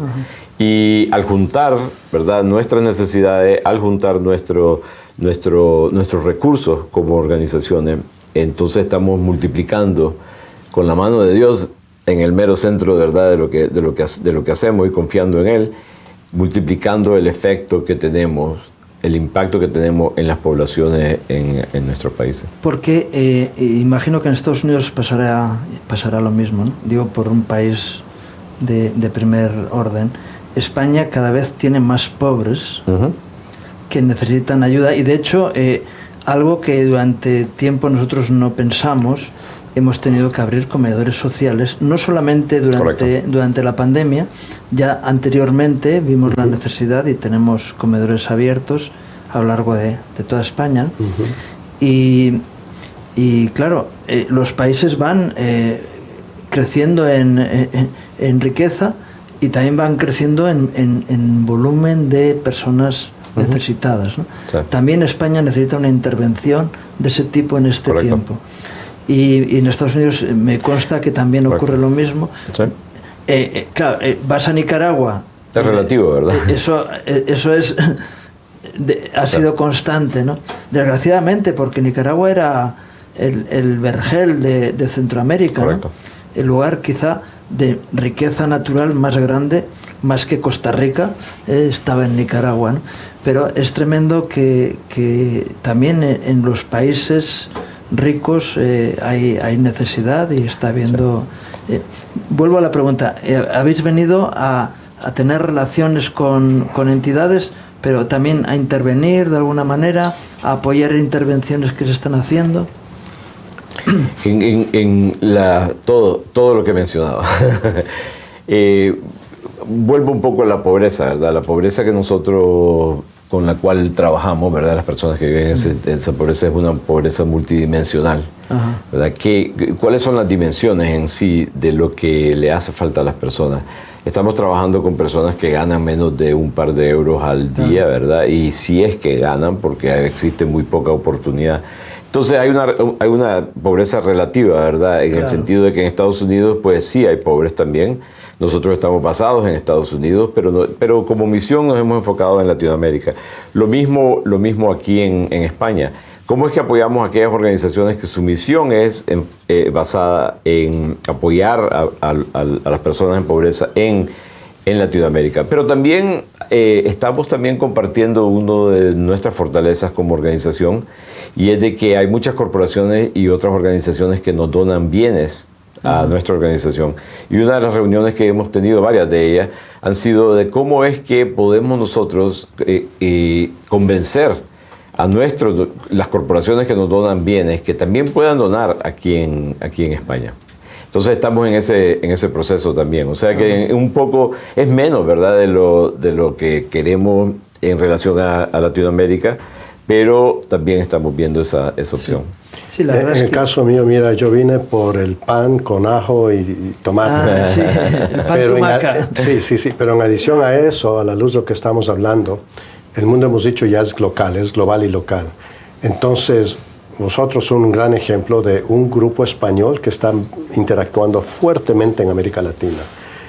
Speaker 2: Y al juntar, ¿verdad?, nuestras necesidades, al juntar nuestros recursos como organizaciones, entonces estamos multiplicando con la mano de Dios en el mero centro, ¿verdad?, de lo que hacemos, y confiando en Él, multiplicando el efecto que tenemos, el impacto que tenemos en las poblaciones en nuestros países.
Speaker 1: Porque imagino que en Estados Unidos pasará lo mismo, ¿no? Digo, por un país de primer orden. España cada vez tiene más pobres que necesitan ayuda, y de hecho algo que durante tiempo nosotros no pensamos, hemos tenido que abrir comedores sociales, no solamente durante la pandemia, ya anteriormente vimos la necesidad y tenemos comedores abiertos a lo largo de toda España. Y claro, los países van creciendo en riqueza, y también van creciendo en volumen de personas necesitadas, ¿no? Sí. También España necesita una intervención de ese tipo en este tiempo. Y en Estados Unidos me consta que también ocurre lo mismo. Sí. Claro, vas a Nicaragua.
Speaker 2: Es relativo, ¿verdad?
Speaker 1: Eso ha sido constante, ¿no? Desgraciadamente, porque Nicaragua era el vergel de Centroamérica, ¿no? El lugar quizá de riqueza natural más grande, más que Costa Rica, estaba en Nicaragua, ¿no? Pero es tremendo que también en los países ricos hay necesidad, y está habiendo... vuelvo a la pregunta, ¿habéis venido a tener relaciones con entidades, pero también a intervenir de alguna manera, a apoyar intervenciones que se están haciendo?
Speaker 2: Todo lo que he mencionado. Vuelvo un poco a la pobreza, ¿verdad? La pobreza que nosotros con la cual trabajamos, ¿verdad? Las personas que viven en esa pobreza es una pobreza multidimensional, ¿verdad? ¿Cuáles son las dimensiones en sí de lo que le hace falta a las personas? Estamos trabajando con personas que ganan menos de un par de euros al día, ¿verdad? Y si es que ganan, porque existe muy poca oportunidad. Entonces hay una pobreza relativa, ¿verdad? En el sentido de que en Estados Unidos, pues sí hay pobres también. Nosotros estamos basados en Estados Unidos, pero como misión nos hemos enfocado en Latinoamérica. Lo mismo aquí en España. ¿Cómo es que apoyamos a aquellas organizaciones que su misión es basada en apoyar a las personas en pobreza en Latinoamérica? Pero también estamos también compartiendo una de nuestras fortalezas como organización, y es de que hay muchas corporaciones y otras organizaciones que nos donan bienes a nuestra organización. Y una de las reuniones que hemos tenido, varias de ellas, han sido de cómo es que podemos nosotros convencer a las corporaciones que nos donan bienes que también puedan donar aquí en España. Entonces estamos en ese proceso también. O sea que un poco es menos, ¿verdad?, de lo que queremos en relación a Latinoamérica, pero también estamos viendo esa opción.
Speaker 1: Sí, la verdad
Speaker 3: en el caso mío, mira, yo vine por el pan con ajo y tomate.
Speaker 1: Sí, el pan tumaca.
Speaker 3: Sí, pero en adición a eso, a la luz de lo que estamos hablando, el mundo, hemos dicho, ya es local, es global y local. Entonces, vosotros son un gran ejemplo de un grupo español que está interactuando fuertemente en América Latina.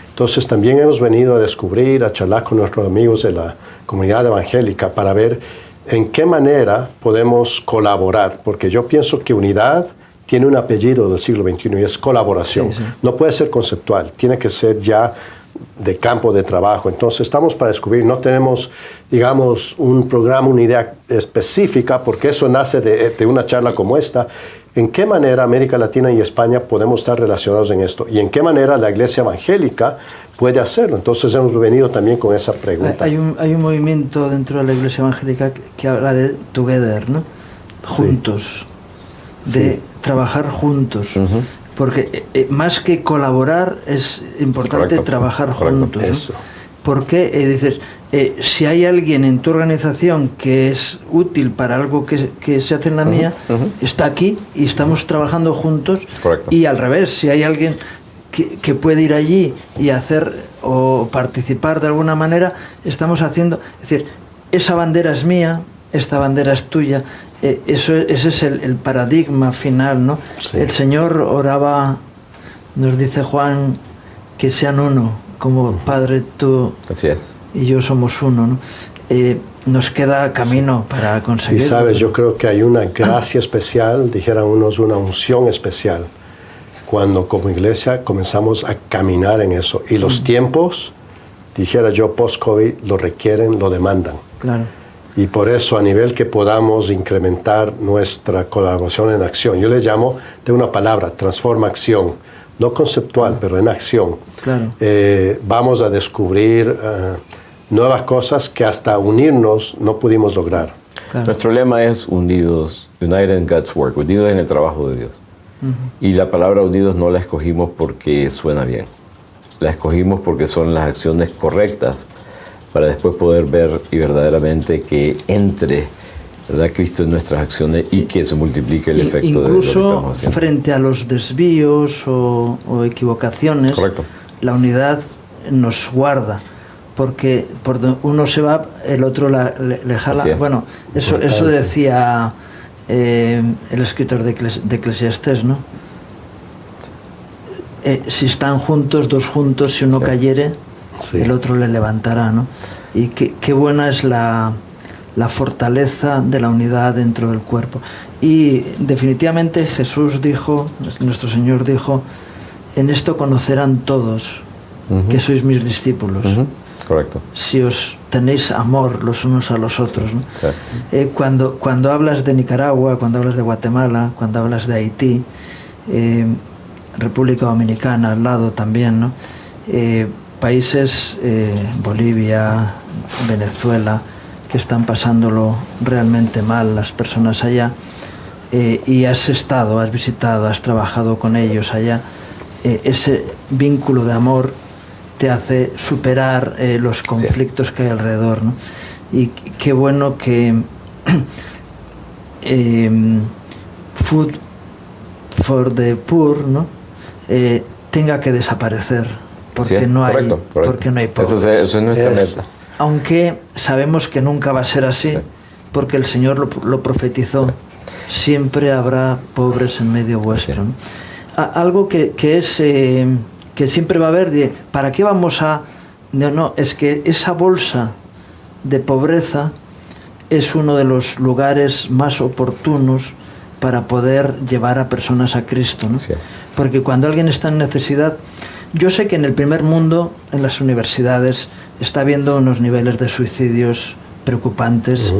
Speaker 3: Entonces, también hemos venido a descubrir, a charlar con nuestros amigos de la comunidad evangélica para ver en qué manera podemos colaborar, porque yo pienso que unidad tiene un apellido del siglo XXI y es colaboración. Sí. No puede ser conceptual, tiene que ser ya de campo de trabajo. Entonces estamos para descubrir, no tenemos, digamos, un programa, una idea específica, porque eso nace de una charla como esta. ¿En qué manera América Latina y España podemos estar relacionados en esto? ¿Y en qué manera la Iglesia Evangélica puede hacerlo? Entonces hemos venido también con esa pregunta.
Speaker 1: Hay un movimiento dentro de la Iglesia Evangélica que habla de together, ¿no? Juntos, de trabajar juntos. Porque más que colaborar es importante trabajar juntos, ¿no?
Speaker 3: Eso.
Speaker 1: Porque dices, si hay alguien en tu organización que es útil para algo que se hace en la mía, está aquí y estamos trabajando juntos.
Speaker 2: Correcto.
Speaker 1: Y al revés, si hay alguien que puede ir allí y hacer o participar de alguna manera, estamos haciendo, es decir, esa bandera es mía, esta bandera es tuya. Ese es el paradigma final, ¿no? Sí. El Señor oraba, nos dice Juan, que sean uno, como Padre tú y yo somos uno, ¿no? Nos queda camino para conseguirlo.
Speaker 3: Y sabes, yo creo que hay una gracia especial, dijeran unos, una unción especial, cuando como iglesia comenzamos a caminar en eso. Y los tiempos, dijera yo, post-COVID, lo requieren, lo demandan.
Speaker 1: Claro.
Speaker 3: Y por eso, a nivel que podamos incrementar nuestra colaboración en acción, yo le llamo de una palabra, transforma acción, no conceptual, pero en acción.
Speaker 1: Claro.
Speaker 3: Vamos a descubrir nuevas cosas que hasta unirnos no pudimos lograr.
Speaker 2: Claro. Nuestro lema es unidos, united in God's work, unidos en el trabajo de Dios. Y la palabra unidos no la escogimos porque suena bien, la escogimos porque son las acciones correctas para después poder ver y verdaderamente que entre, ¿verdad?, Cristo en nuestras acciones y que se multiplique el efecto de lo que estamos haciendo.
Speaker 1: Frente a los desvíos o equivocaciones,
Speaker 2: correcto,
Speaker 1: la unidad nos guarda, porque por donde uno se va, el otro le jala. Bueno, eso decía el escritor de Eclesiastés, ¿no? Si están juntos, dos juntos, si uno cayere, el otro le levantará, ¿no? Y qué buena es la fortaleza de la unidad dentro del cuerpo. Y definitivamente Jesús dijo, nuestro Señor dijo, en esto conocerán todos que sois mis discípulos.
Speaker 2: Correcto. Si
Speaker 1: os tenéis amor los unos a los otros, ¿no? Sí. Cuando hablas de Nicaragua, cuando hablas de Guatemala, cuando hablas de Haití, República Dominicana al lado también, ¿no? Países, Bolivia, Venezuela, que están pasándolo realmente mal las personas allá, y has visitado, has trabajado con ellos allá, ese vínculo de amor te hace superar los conflictos que hay alrededor, ¿no? y qué bueno que Food for the Poor, ¿no? Tenga que desaparecer porque,
Speaker 2: sí,
Speaker 1: no,
Speaker 2: correcto,
Speaker 1: hay,
Speaker 2: correcto.
Speaker 1: porque no hay pobres.
Speaker 2: Eso es nuestra meta.
Speaker 1: Aunque sabemos que nunca va a ser así, sí, porque el Señor lo profetizó. Sí. Siempre habrá pobres en medio vuestro, sí, ¿no? Algo que es que siempre va a haber, ¿para qué vamos a...? No, es que esa bolsa de pobreza es uno de los lugares más oportunos para poder llevar a personas a Cristo, ¿no? Sí. Porque cuando alguien está en necesidad, yo sé que en el primer mundo, en las universidades, está habiendo unos niveles de suicidios preocupantes.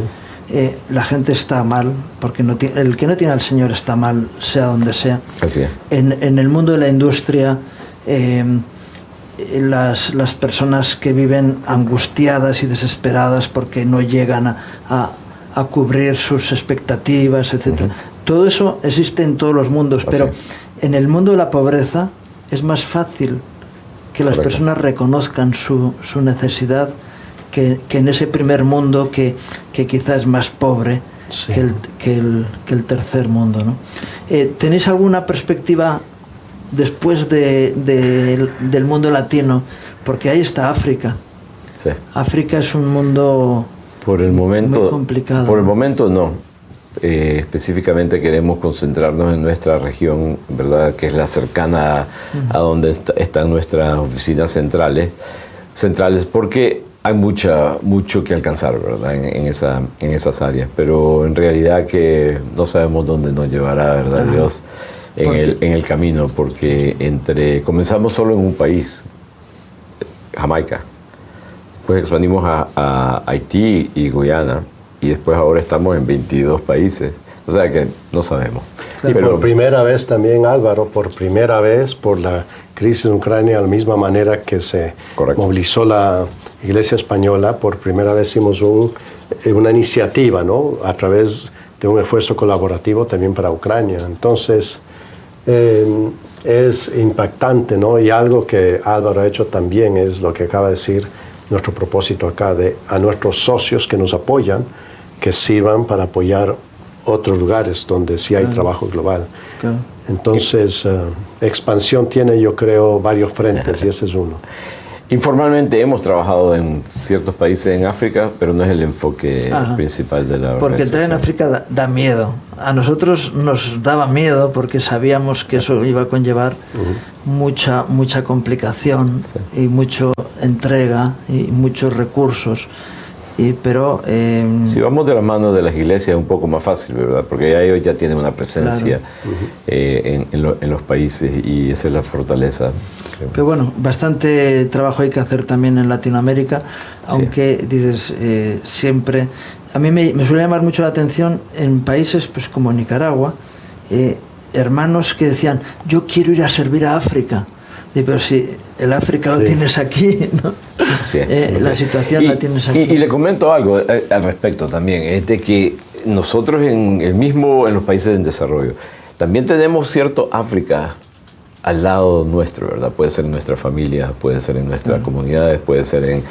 Speaker 1: La gente está mal, porque el que no tiene al Señor está mal, sea donde sea.
Speaker 2: Así es.
Speaker 1: En el mundo de la industria, las personas que viven angustiadas y desesperadas porque no llegan a cubrir sus expectativas, etc. Todo eso existe en todos los mundos, pero en el mundo de la pobreza es más fácil que las personas reconozcan su necesidad que en ese primer mundo que quizás es más pobre, sí, que el tercer mundo, ¿no? ¿Tenéis alguna perspectiva después del mundo latino? Porque ahí está África. Sí. África es un mundo muy complicado.
Speaker 2: Por el momento no. Específicamente queremos concentrarnos en nuestra región, ¿verdad?, que es la cercana a donde están nuestras oficinas centrales, porque hay mucho que alcanzar, ¿verdad?, en esas áreas, pero en realidad que no sabemos dónde nos llevará, ¿verdad?, Dios en el camino, porque comenzamos solo en un país, Jamaica, después expandimos a Haití y Guyana, y después ahora estamos en 22 países, o sea que no sabemos.
Speaker 3: Y por primera vez también, Álvaro, por primera vez por la crisis en Ucrania, de la misma manera que se movilizó la Iglesia Española, por primera vez hicimos una iniciativa, ¿no?, a través de un esfuerzo colaborativo también para Ucrania. Entonces, es impactante, ¿no? Y algo que Álvaro ha hecho también es lo que acaba de decir, nuestro propósito acá, a nuestros socios que nos apoyan, que sirvan para apoyar otros lugares donde sí hay trabajo global. Entonces, expansión tiene, yo creo, varios frentes, y ese es uno.
Speaker 2: Informalmente hemos trabajado en ciertos países en África, pero no es el enfoque principal de la organización.
Speaker 1: Porque entrar en África da miedo. A nosotros nos daba miedo porque sabíamos que eso iba a conllevar mucha complicación, sí, y mucha entrega y muchos recursos. Pero
Speaker 2: si vamos de la mano de las iglesias es un poco más fácil, ¿verdad? Porque ya ellos ya tienen una presencia, claro, en los países, y esa es la fortaleza.
Speaker 1: Pero bueno, bastante trabajo hay que hacer también en Latinoamérica, aunque dices siempre... A mí me suele llamar mucho la atención en países pues como Nicaragua, hermanos que decían, yo quiero ir a servir a África. Pero si el África lo tienes aquí, ¿no? Sí, la situación la tienes aquí.
Speaker 2: Y le comento algo al respecto también, es de que nosotros en los países en desarrollo también tenemos cierto África al lado nuestro, ¿verdad? Puede ser en nuestra familia, puede ser en nuestras comunidades, puede ser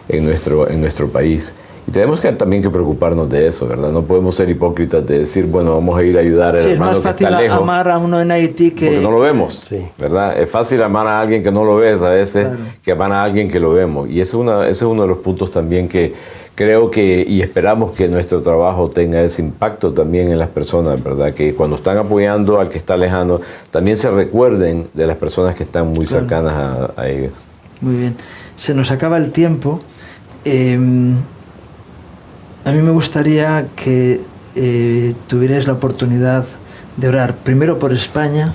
Speaker 2: en nuestro país. Y tenemos también que preocuparnos de eso, ¿verdad? No podemos ser hipócritas de decir, bueno, vamos a ir a ayudar al hermano que está lejos.
Speaker 1: Es más fácil amar a uno en Haití que...
Speaker 2: Porque no lo vemos, ¿verdad? Es fácil amar a alguien que no lo ves a veces, que amar a alguien que lo vemos. Y ese es uno de los puntos también que creo que, y esperamos que nuestro trabajo tenga ese impacto también en las personas, ¿verdad? Que cuando están apoyando al que está lejano, también se recuerden de las personas que están muy cercanas a ellos.
Speaker 1: Muy bien. Se nos acaba el tiempo. A mí me gustaría que tuvierais la oportunidad de orar primero por España,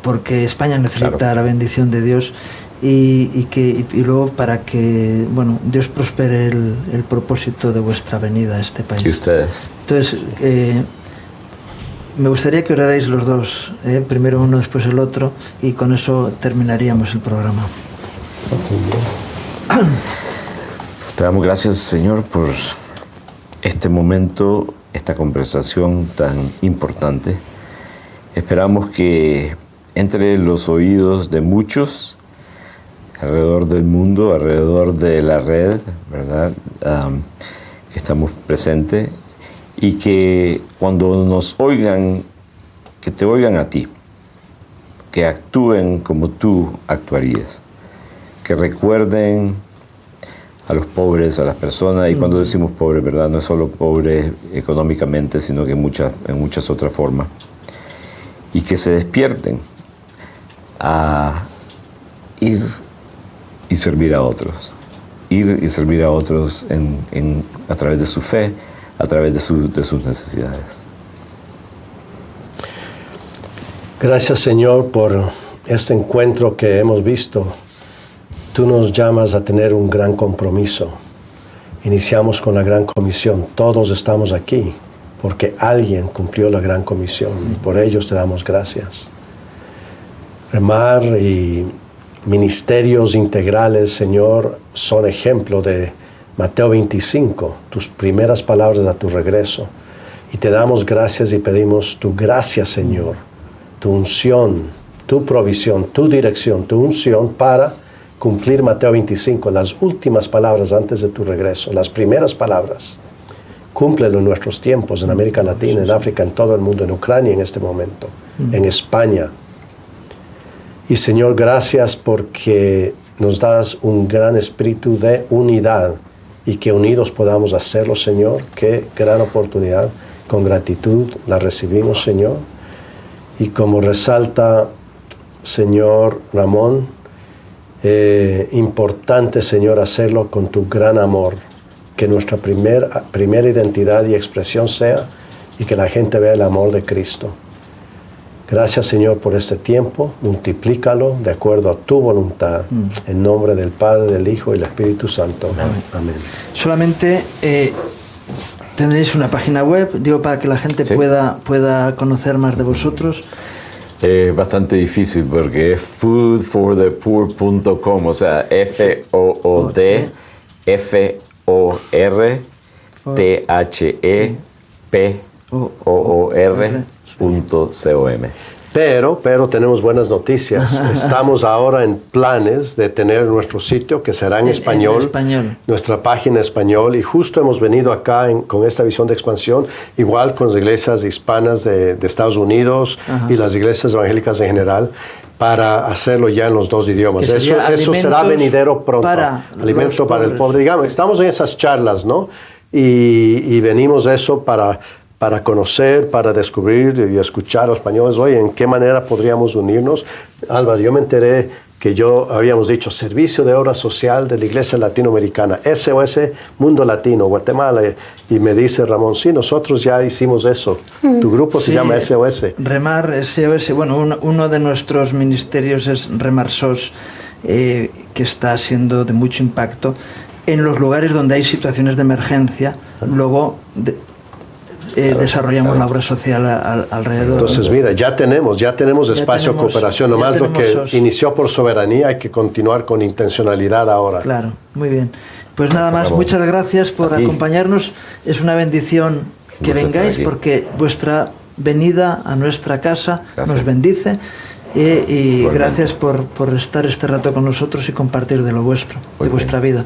Speaker 1: porque España necesita la bendición de Dios, y luego para que Dios prospere el propósito de vuestra venida a este país.
Speaker 2: Y ustedes.
Speaker 1: Entonces, me gustaría que orarais los dos, primero uno, después el otro, y con eso terminaríamos el programa.
Speaker 2: Te damos gracias, Señor, por este momento, esta conversación tan importante. Esperamos que entre los oídos de muchos alrededor del mundo, alrededor de la red, ¿verdad? Que estamos presentes, y que cuando nos oigan, que te oigan a ti, que actúen como tú actuarías, que recuerden a los pobres, a las personas, y cuando decimos pobres, ¿verdad? No es solo pobres económicamente, sino que en muchas otras formas, y que se despierten a ir y servir a otros, a través de su fe, a través de sus necesidades.
Speaker 3: Gracias, Señor, por este encuentro que hemos visto. Tú nos llamas a tener un gran compromiso. Iniciamos con la gran comisión. Todos estamos aquí porque alguien cumplió la gran comisión y por ellos te damos gracias. Remar y ministerios integrales, Señor, son ejemplo de Mateo 25, tus primeras palabras a tu regreso. Y te damos gracias y pedimos tu gracia, Señor, tu unción, tu provisión, tu dirección, tu unción para cumplir Mateo 25, las últimas palabras antes de tu regreso, las primeras palabras. Cúmplelo en nuestros tiempos, en América Latina, en África, en todo el mundo, en Ucrania en este momento, en España. Y Señor, gracias porque nos das un gran espíritu de unidad y que unidos podamos hacerlo, Señor. Qué gran oportunidad. Con gratitud la recibimos, Señor. Y como resalta, Señor Ramón, importante, Señor, hacerlo con tu gran amor. Que nuestra primera identidad y expresión sea y que la gente vea el amor de Cristo. Gracias, Señor, por este tiempo. Multiplícalo de acuerdo a tu voluntad. En nombre del Padre, del Hijo y del Espíritu Santo. Amén.
Speaker 1: Solamente tenéis una página web, digo, para que la gente pueda conocer más de vosotros.
Speaker 2: Bastante difícil porque es foodforthepoor.com, o sea, FOODFORTHEPOOR.com.
Speaker 3: Pero tenemos buenas noticias. Estamos ahora en planes de tener nuestro sitio que será en español, nuestra página en español, y justo hemos venido acá con esta visión de expansión, igual con las iglesias hispanas de Estados Unidos y las iglesias evangélicas en general, para hacerlo ya en los dos idiomas. Eso será venidero pronto. Alimento para el pobre. Digamos, estamos en esas charlas, ¿no? Y venimos eso para conocer, para descubrir y escuchar a los españoles. Oye, ¿en qué manera podríamos unirnos? Álvaro, yo me enteré que habíamos dicho Servicio de Obra Social de la Iglesia Latinoamericana, SOS Mundo Latino, Guatemala, y me dice Ramón, sí, nosotros ya hicimos eso. Tu grupo se llama SOS.
Speaker 1: Remar SOS, bueno, uno de nuestros ministerios es Remar SOS, que está siendo de mucho impacto en los lugares donde hay situaciones de emergencia. Luego desarrollamos la obra social alrededor.
Speaker 3: Entonces, mira, ya tenemos espacio de cooperación. Nomás lo que inició por soberanía hay que continuar con intencionalidad ahora.
Speaker 1: Claro, muy bien. Pues nada más, muchas gracias por acompañarnos. Es una bendición que vengáis porque vuestra venida a nuestra casa nos bendice. Y gracias por estar este rato con nosotros y compartir de lo vuestro, de vuestra vida.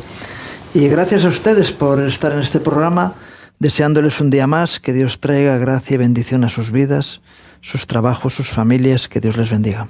Speaker 1: Y gracias a ustedes por estar en este programa, deseándoles un día más que Dios traiga gracia y bendición a sus vidas, sus trabajos, sus familias, que Dios les bendiga.